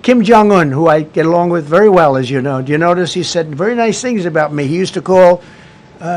Kim Jong-un, who I get along with very well, as you know. Do you notice he said very nice things about me? He used to call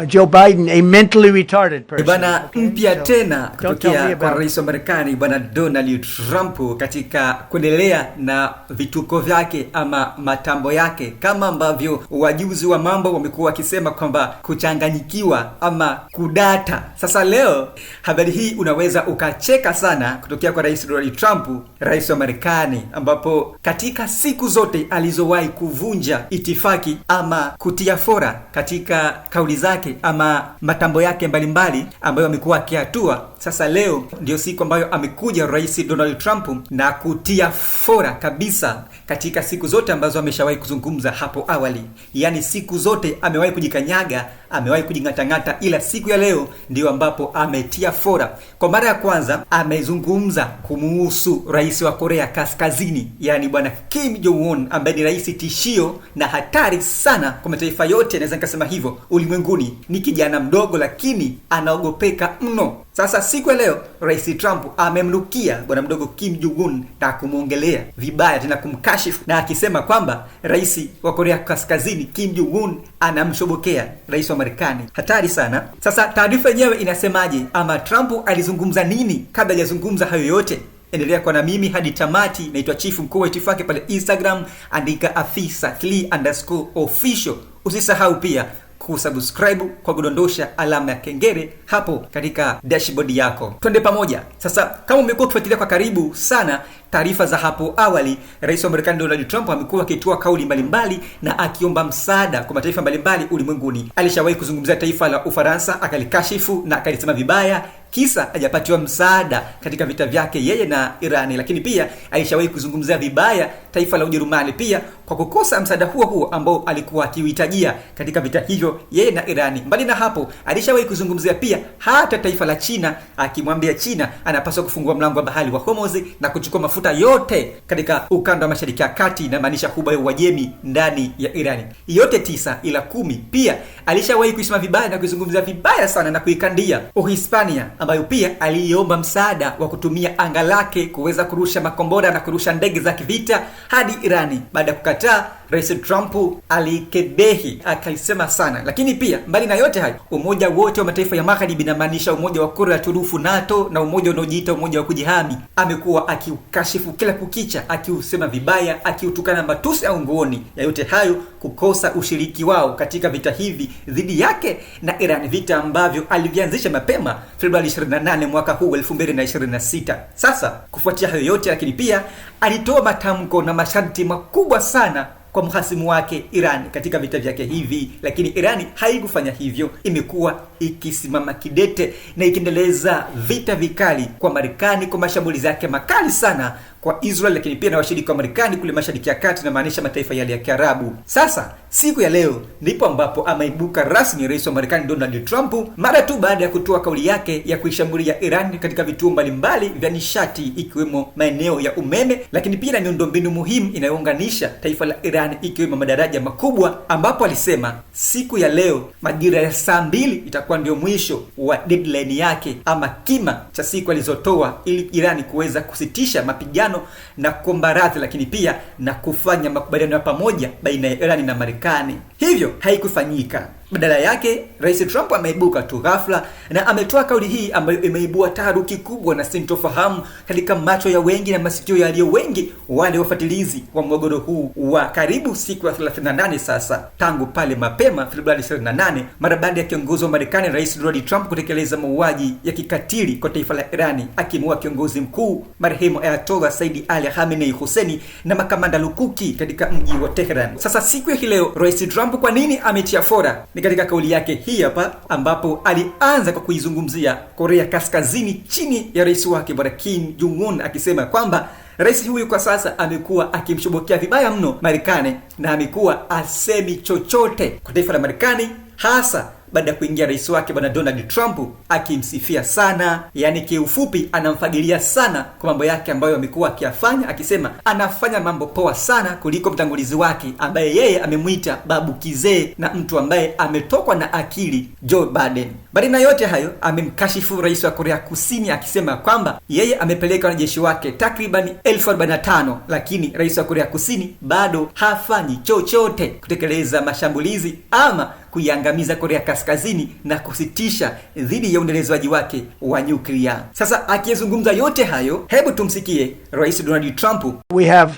Joe Biden a mentally retarded person. Bwana mpya tena kutokea kwa rais wa Marekani bwana Donald Trump katika kuendelea na vituko vyake ama matambo yake, kama ambavyo wajuzi wa mambo wamekuwa wakisema kwamba kuchanganyikiwa ama kudata. Sasa leo habari hii unaweza ukacheka sana kutokea kwa rais Donald Trump, rais wa Marekani, ambapo katika siku zote alizowahi kuvunja itifaki ama kutia fora katika kauli zake ama matambo yake mbalimbali ambayo amekuwa akiatua. Sasa leo ndio siku ambayo amekuja rais Donald Trump na kutia fora kabisa katika siku zote ambazo ameshawahi kuzungumza hapo awali. Yaani siku zote amewahi kujikanyaga, amewahi kujingatangata, ila siku ya leo ndio ambapo ametia fora. Kwa mara ya kwanza amezungumza kumuhusu rais wa Korea Kaskazini, yani bwana Kim Jong-un, ambaye ni rais tishio na hatari sana kwa mataifa yote, naweza nikasema hivyo, ulimwenguni. Ni kijana mdogo lakini anaogopeka mno. Sasa siku ya leo rais Trump amemrukia bwana mdogo Kim Jong-un na kumuongelea vibaya, tena kumkashifu, na akisema kwamba rais wa Korea Kaskazini Kim Jong-un anamshobokea rais wa Marekani. Hatari sana. Sasa taarifa yenyewe inasemaje, ama Trump alizungumza nini kabla hajazungumza hayo yote? Endelea kwa na mimi hadi tamati. Naitwa Chief Mkuu wa Itifaki pale Instagram, andika afisa3_official. Usisahau pia kusubscribe kwa kudondosha alama ya kengele hapo katika dashboard yako. Twende pamoja. Sasa kama umekuwa ukifuatilia kwa karibu sana taarifa za hapo awali, rais wa Marekani Donald Trump amekuwa akitoa kauli mbalimbali na akiomba msaada kwa mataifa mbalimbali ulimwenguni. Alishawahi kuzungumzia taifa la Ufaransa, akalikashifu na akalisema vibaya, kisa hajapatiwa msaada katika vita vyake yeye na Irani. Lakini pia alishawahi kuzungumzia vibaya taifa la Ujerumani pia kwa kukosa msaada huo ambao alikuwa akiuhitajia katika vita hivyo yeye na Irani. Mbali na hapo, alishawahi kuzungumzia pia hata taifa la China, akimwambia China anapaswa kufungua mlango wa bahari wa Hormuz na kuchukua mafuta yote katika ukanda wa Mashariki ya Kati, na maanisha Ghuba ya Uajemi ndani ya Irani. Yote 9 ila 10. Pia alishawahi kusema vibaya na kuzungumzia vibaya sana na kuikandia Uhispania, ambayo pia aliomba msaada wa kutumia anga lake kuweza kurusha makombora na kurusha ndege za kivita hadi Irani. Baada ya kukataa, rais Trump alikebehi, akalisema sana. Lakini pia mbali na yote hayo, umoja wote wa mataifa ya Magharibi, na maanisha umoja wa Korea turufu NATO na umoja unaojiita umoja wa kujihami, amekuwa akiukashifu kila kukicha, akiusema vibaya, akiutukana matusi au ngoni. Ya yote hayo kukosa ushiriki wao katika vita hivi dhidi yake na Iran, vita ambavyo alivianzisha mapema Februari 28 mwaka huu 2026. Sasa kufuatia hayo yote, lakini pia alitoa matamko na masharti makubwa sana kwa mhasimu wake Iran katika vita vyake hivi. Lakini Iran haikufanya hivyo, imekuwa ikisimama kidete na ikiendeleza vita vikali kwa Marekani, kwa mashambulizi yake makali sana kwa Israel, lakini pia na washirika wa Marekani kule Mashariki ya Kati, na maanisha mataifa yale ya Kiarabu. Sasa siku ya leo ndipo ambapo ameibuka rasmi rais wa Marekani Donald Trump, mara tu baada ya kutoa kauli yake ya kuishambulia Iran katika vituo mbalimbali vya nishati, ikiwemo maeneo ya umeme, lakini pia na miundombinu muhimu inayounganisha taifa la Iran, ikiwemo madaraja makubwa, ambapo alisema siku ya leo majira ya saa 2 itakuwa ndio mwisho wa deadline yake ama kima cha siku alizotoa ili Iran kuweza kusitisha mapigano na kuomba radhi, lakini pia na kufanya makubaliano ya pamoja baina ya Iran na Marekani. Hivyo haikufanyika. Badala yake rais Trump ameibuka tu ghafla na ametoa kauli hii ambayo imeibua taharuki kubwa na sintofahamu katika macho ya wengi na masikio ya walio wengi, wale wafuatilizi wa mgogoro huu wa karibu siku ya 38 sasa tangu pale mapema Februari 28 mara baada ya kiongozi wa Marekani rais Donald Trump kutekeleza mauaji ya kikatili kwa taifa la Irani, akimuua kiongozi mkuu marehemu Ayatollah Said Ali Khamenei Husseini na makamanda lukuki katika mji wa Tehran. Sasa siku ya leo rais Trump kwa nini ametia fora? Ni katika kauli yake hii hapa, ambapo alianza kwa kuizungumzia Korea Kaskazini chini ya rais wake bwana Kim Jong-un, akisema kwamba rais huyu kwa sasa amekuwa akimshobokea vibaya mno Marekani na amekuwa asemi chochote kwa taifa la Marekani, hasa baada ya kuingia rais wake bwana Donald Trump, akimsifia sana, yani kiufupi anamfagilia sana kwa mambo yake ambayo amekuwa akiyafanya, akisema anafanya mambo poa sana kuliko mtangulizi wake ambaye yeye amemuita babu kizee na mtu ambaye ametokwa na akili, Joe Biden. Bali na yote hayo, amemkashifu rais wa Korea Kusini akisema kwamba yeye amepeleka wanajeshi wake takriban 45,000, lakini rais wa Korea Kusini bado hafanyi chochote kutekeleza mashambulizi ama kuiangamiza Korea Kaskazini na kusitisha dhidi ya uendelezwaji wake wa nyuklia. Sasa akizungumza yote hayo, hebu tumsikie Rais Donald Trump. We have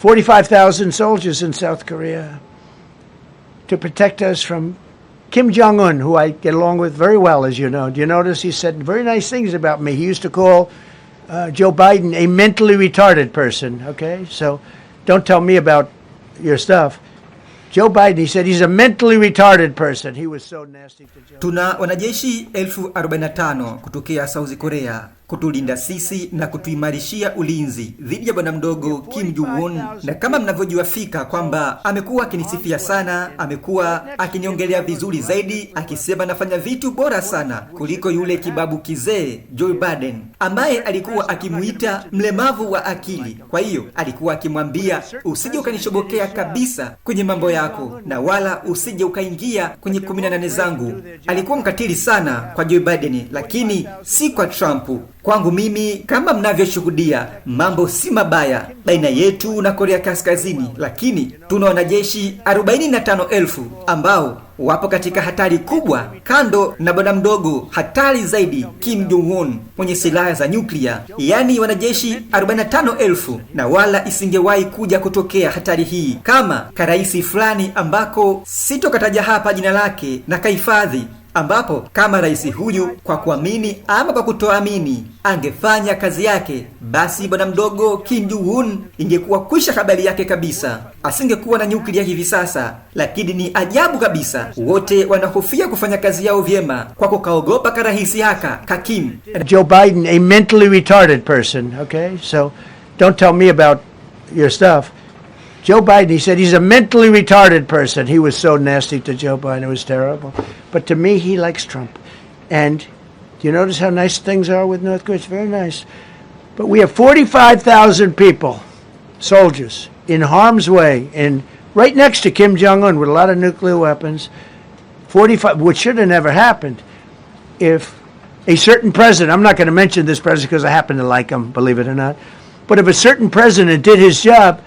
45,000 soldiers in South Korea to protect us from Kim Jong-un, who I get along with very well, as you know. Do you notice he said very nice things about me? He used to call Joe Biden a mentally retarded person, okay? So don't tell me about your stuff. Joe Biden, he said he's a mentally retarded person. He was so nasty to Joe. Tuna wanajeshi 45,000 kutokea South Korea kutulinda sisi na kutuimarishia ulinzi dhidi ya bwana mdogo Kim Jong-un, na kama mnavyojua fika kwamba amekuwa akinisifia sana, amekuwa akiniongelea vizuri zaidi, akisema nafanya vitu bora sana kuliko yule kibabu kizee Joe Biden ambaye alikuwa akimuita mlemavu wa akili. Kwa hiyo alikuwa akimwambia usije ukanishobokea kabisa kwenye mambo yako na wala usije ukaingia kwenye 18 zangu. Alikuwa mkatili sana kwa Joe Biden, lakini si kwa Trump. Kwangu mimi, kama mnavyoshuhudia, mambo si mabaya baina yetu na Korea Kaskazini, lakini tuna wanajeshi 45,000 ambao wapo katika hatari kubwa, kando na bwana mdogo hatari zaidi Kim Jong-un mwenye silaha za nyuklia. Yani wanajeshi 45,000, na wala isingewahi kuja kutokea hatari hii kama karaisi fulani ambako sitokataja hapa jina lake na kahifadhi, ambapo kama rais huyu kwa kuamini ama kwa kutoamini angefanya kazi yake, basi bwana mdogo Kim Jong-un ingekuwa kwisha habari yake kabisa, asingekuwa na nyuklia hivi sasa. Lakini ni ajabu kabisa, wote wanahofia kufanya kazi yao vyema kwa kukaogopa karahisi haka ka Kim. Joe Biden, a mentally retarded person, okay? So don't tell me about your stuff. Joe Biden, he said he's a mentally retarded person. He was so nasty to Joe Biden. It was terrible. But to me, he likes Trump. And do you notice how nice things are with North Korea? It's very nice. But we have 45,000 people, soldiers, in harm's way, and right next to Kim Jong-un with a lot of nuclear weapons. 45, which should have never happened if a certain president, I'm not going to mention this president because I happen to like him, believe it or not, but if a certain president did his job,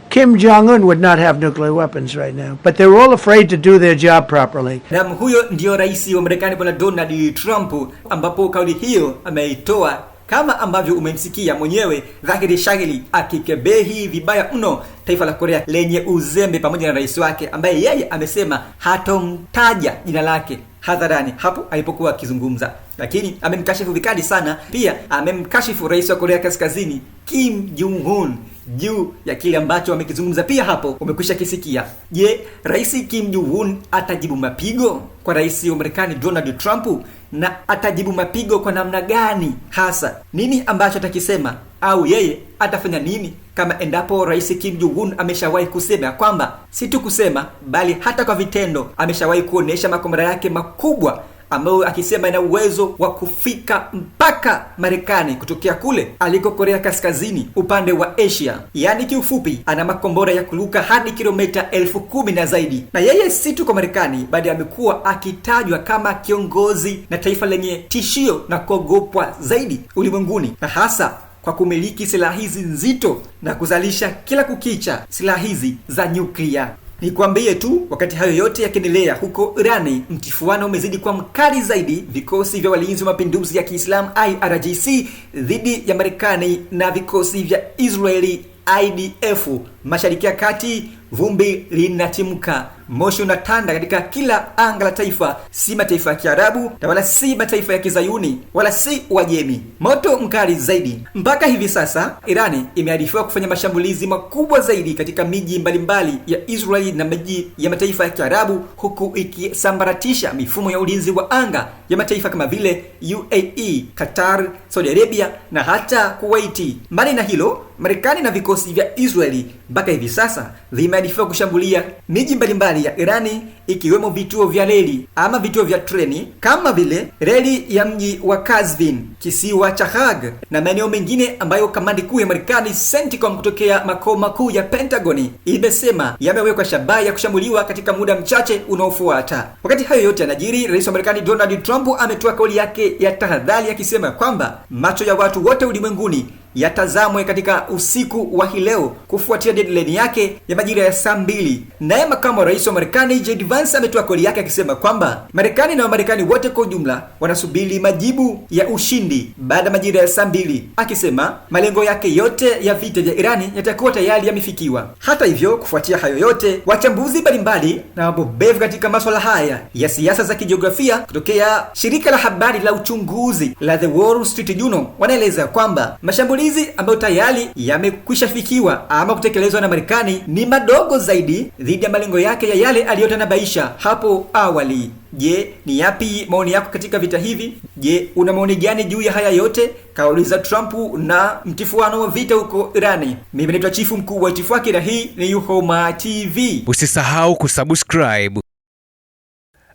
Kim Jong-un would not have nuclear weapons right now. But they're all afraid to do their job properly. Na huyo ndio rais wa Marekani bwana Donald Trump, ambapo kauli hiyo ameitoa kama ambavyo umemsikia mwenyewe dhahiri shagili akikebehi vibaya mno taifa la Korea lenye uzembe pamoja na rais wake ambaye yeye amesema hatomtaja jina lake hadharani hapo alipokuwa akizungumza, lakini amemkashifu vikali sana. Pia amemkashifu rais wa Korea Kaskazini Kim Jong-un juu ya kile ambacho amekizungumza. Pia hapo umekwisha kisikia. Je, rais Kim Jong-un atajibu mapigo kwa rais wa Marekani Donald Trump? Na atajibu mapigo kwa namna gani hasa? Nini ambacho atakisema? Au yeye atafanya nini kama endapo rais Kim Jong-un ameshawahi kusema kwamba si tu kusema bali hata kwa vitendo ameshawahi kuonesha makombora yake makubwa ambayo akisema ina uwezo wa kufika mpaka Marekani kutokea kule aliko Korea Kaskazini upande wa Asia. Yani kiufupi ana makombora ya kuruka hadi kilomita 10,000 na zaidi. Na yeye si tu kwa Marekani bali amekuwa akitajwa kama kiongozi na taifa lenye tishio na kuogopwa zaidi ulimwenguni, na hasa kwa kumiliki silaha hizi nzito na kuzalisha kila kukicha silaha hizi za nyuklia. Nikwambie tu, wakati hayo yote yakiendelea huko Irani, mtifuano umezidi kwa mkali zaidi. Vikosi vya walinzi wa mapinduzi ya Kiislamu IRGC dhidi ya Marekani na vikosi vya Israeli IDF Mashariki ya Kati, vumbi linatimka, moshi unatanda katika kila anga la taifa, si mataifa ya Kiarabu na wala si mataifa ya Kizayuni wala si Wajemi. Moto mkali zaidi. Mpaka hivi sasa Irani imearifiwa kufanya mashambulizi makubwa zaidi katika miji mbalimbali ya Israeli na miji ya mataifa ya Kiarabu, huku ikisambaratisha mifumo ya ulinzi wa anga ya mataifa kama vile UAE, Qatar, Saudi Arabia na hata Kuwaiti. Mbali na hilo, Marekani na vikosi vya Israeli mpaka hivi sasa vimearifiwa kushambulia miji mbalimbali mbalimbali ya Irani, ikiwemo vituo vya reli ama vituo vya treni kama vile reli ya mji wa Kazvin, kisiwa cha Hag na maeneo mengine ambayo kamandi kuu ya Marekani CENTCOM kutokea makao makuu ya Pentagoni imesema yamewekwa shabaha ya kushambuliwa katika muda mchache unaofuata. Wakati hayo yote yanajiri, Rais wa Marekani Donald Trump ametoa kauli yake ya tahadhari akisema kwamba macho ya watu wote ulimwenguni yatazamwe katika usiku wa hii leo kufuatia deadline yake ya majira ya saa 2. Naye makamu wa rais wa Marekani JD Vance ametoa kauli yake akisema kwamba Marekani na Wamarekani wote kwa ujumla wanasubiri majibu ya ushindi baada ya majira ya saa 2, akisema malengo yake yote ya vita vya Irani yatakuwa tayari yamefikiwa. Hata hivyo, kufuatia hayo yote, wachambuzi mbalimbali na wabobevu katika masuala haya ya siasa za kijiografia kutokea shirika la habari la uchunguzi la The Wall Street Journal wanaeleza kwamba mashambulizi ambayo tayari yamekwisha fikiwa ama kutekelezwa na Marekani ni madogo zaidi dhidi ya malengo yake ya yale aliyotanabaisha hapo awali. Je, ni yapi maoni yako katika vita hivi? Je, una maoni gani juu ya haya yote? Kauli za Trump na mtifuano wa vita huko Irani. Mimi naitwa Chifu Mkuu wa Itifaki na hii ni Yuhoma TV. Usisahau kusubscribe,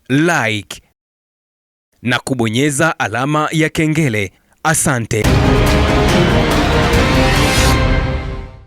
like na kubonyeza alama ya kengele. Asante.